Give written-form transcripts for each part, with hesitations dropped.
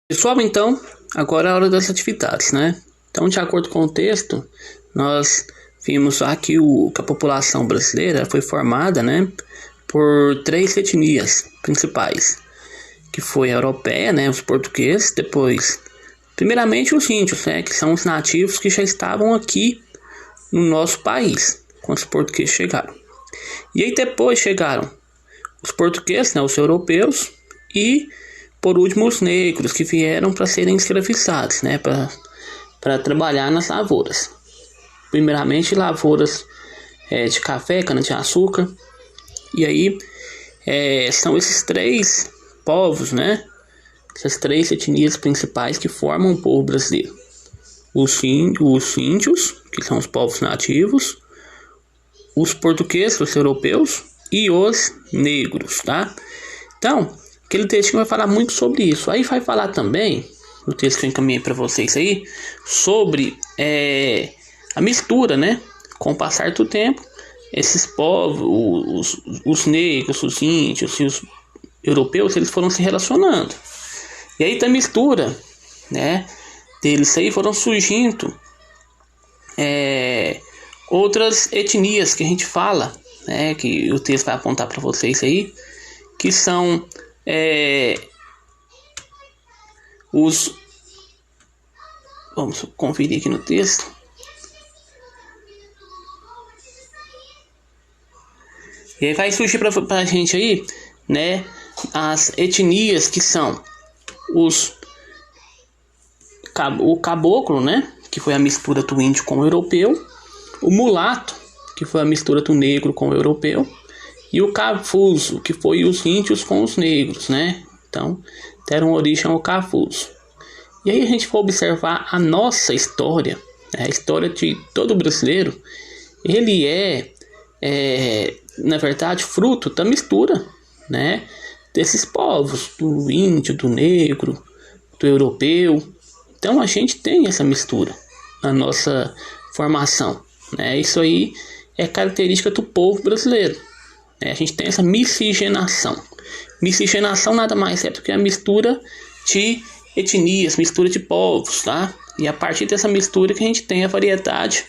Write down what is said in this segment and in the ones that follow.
Pessoal, então, agora é a hora das atividades, né? Então, de acordo com o texto, nós vimos aqui que a população brasileira foi formada, né, por três etnias principais, que foi a europeia, né, os portugueses, depois, primeiramente os índios, né, que são os nativos que já estavam aqui no nosso país, quando os portugueses chegaram. E aí depois chegaram os portugueses, né, os europeus, e por último os negros, que vieram para serem escravizados, né, para trabalhar nas lavouras. Primeiramente lavouras de café, cana-de-açúcar. E aí são esses três povos, né, essas três etnias principais que formam o povo brasileiro. Os índios, que são os povos nativos, os portugueses, os europeus e os negros, tá? Então, aquele texto vai falar muito sobre isso. Aí vai falar também, no texto que eu encaminhei para vocês aí, sobre a mistura, né? Com o passar do tempo, esses povos, os negros, os índios e os europeus, eles foram se relacionando. E aí da mistura, né, deles aí foram surgindo outras etnias que a gente fala, né, que o texto vai apontar para vocês aí, que são vamos conferir aqui no texto. E aí vai surgir para a gente aí, né, as etnias que são o caboclo, né, que foi a mistura do índio com o europeu, o mulato, que foi a mistura do negro com o europeu, e o cafuso, que foi os índios com os negros, né? Então, deram origem ao cafuso. E aí a gente for observar a nossa história, a história de todo brasileiro, ele na verdade, fruto da mistura, né, desses povos, do índio, do negro, do europeu. Então a gente tem essa mistura na nossa formação, né? Isso aí é característica do povo brasileiro. A gente tem essa miscigenação. Miscigenação nada mais é do que a mistura de etnias, mistura de povos, tá? E a partir dessa mistura que a gente tem a variedade,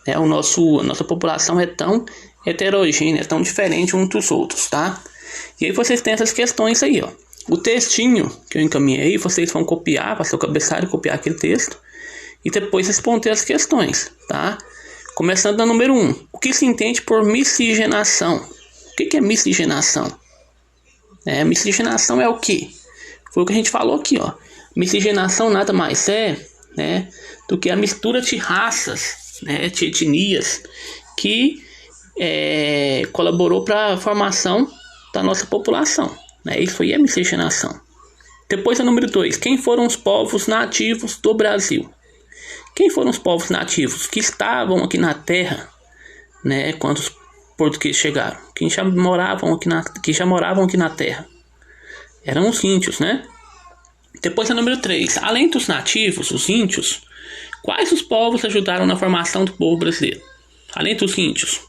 né? A nossa população é tão heterogênea, é tão diferente uns dos outros, tá? E aí vocês têm essas questões aí, ó. O textinho que eu encaminhei, vocês vão copiar para seu cabeçalho, copiar aquele texto e depois responder as questões, tá? Começando da número 1. O que se entende por miscigenação? O que é miscigenação? Miscigenação é o que? Foi o que a gente falou aqui, ó. Miscigenação nada mais né, do que a mistura de raças, né, de etnias que colaborou para a formação da nossa população, né? Isso aí é miscigenação. Depois a número 2. Quem foram os povos nativos do Brasil? Quem foram os povos nativos que estavam aqui na terra, né, quando os portugueses chegaram? Que já moravam aqui na terra? Eram os índios, né? Depois a número 3. Além dos nativos, os índios, quais os povos ajudaram na formação do povo brasileiro? Além dos índios,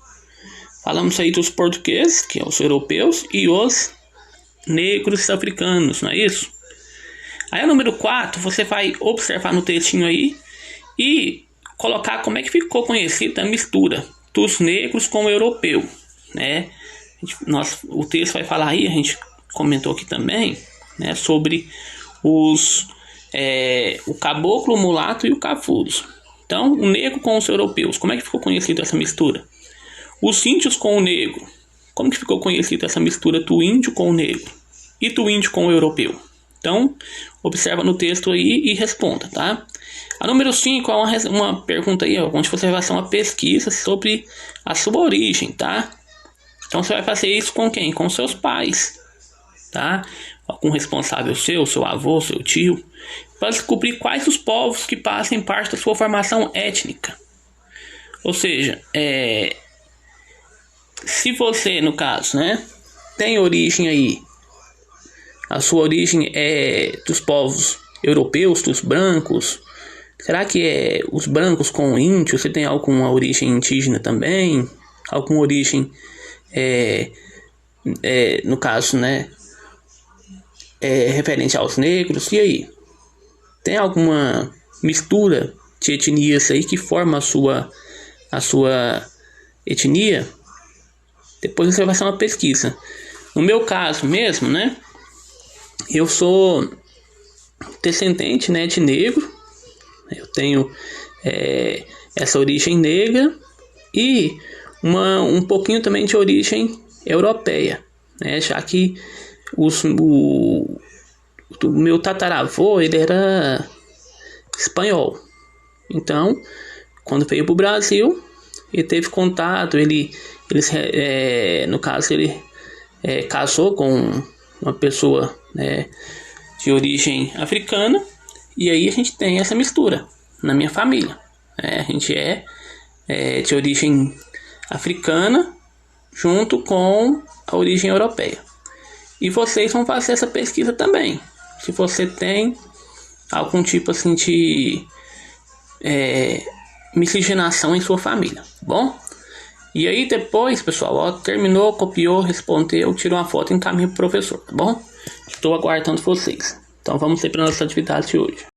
falamos aí dos portugueses, que são os europeus, e os negros africanos, não é isso? Aí a número 4, você vai observar no textinho aí e colocar como é que ficou conhecida a mistura dos negros com o europeu, né? O texto vai falar aí, a gente comentou aqui também, né, sobre o caboclo, o mulato e o cafuso. Então, o negro com os europeus, como é que ficou conhecida essa mistura? Os índios com o negro, como que ficou conhecida essa mistura do índio com o negro e do índio com o europeu? Então, observa no texto aí e responda, tá? A número 5 é uma pergunta aí, onde você vai fazer uma pesquisa sobre a sua origem, tá? Então, você vai fazer isso com quem? Com seus pais, tá? Com o responsável seu avô, seu tio, para descobrir quais os povos que fazem parte da sua formação étnica. Ou seja, se você, no caso, né, tem origem aí, a sua origem é dos povos europeus, dos brancos, será que é os brancos com índios? Você tem alguma origem indígena também? Alguma origem, no caso, né, referente aos negros? E aí? tem alguma mistura de etnias aí que forma a sua etnia, depois você vai fazer uma pesquisa. No meu caso mesmo, né? Eu sou descendente, né, de negro. Eu tenho essa origem negra e um pouquinho também de origem europeia, né? Já que o meu tataravô, ele era espanhol. Então, quando veio para o Brasil, ele teve contato, no caso, ele casou com uma pessoa, né, de origem africana, e aí a gente tem essa mistura na minha família. A gente é de origem africana junto com a origem europeia. E vocês vão fazer essa pesquisa também, se você tem algum tipo assim de miscigenação em sua família, tá bom? E aí depois, pessoal, ó, terminou, copiou, respondeu, tirou uma foto e encaminha pro professor, tá bom? Estou aguardando vocês. Então vamos para a nossa atividade de hoje.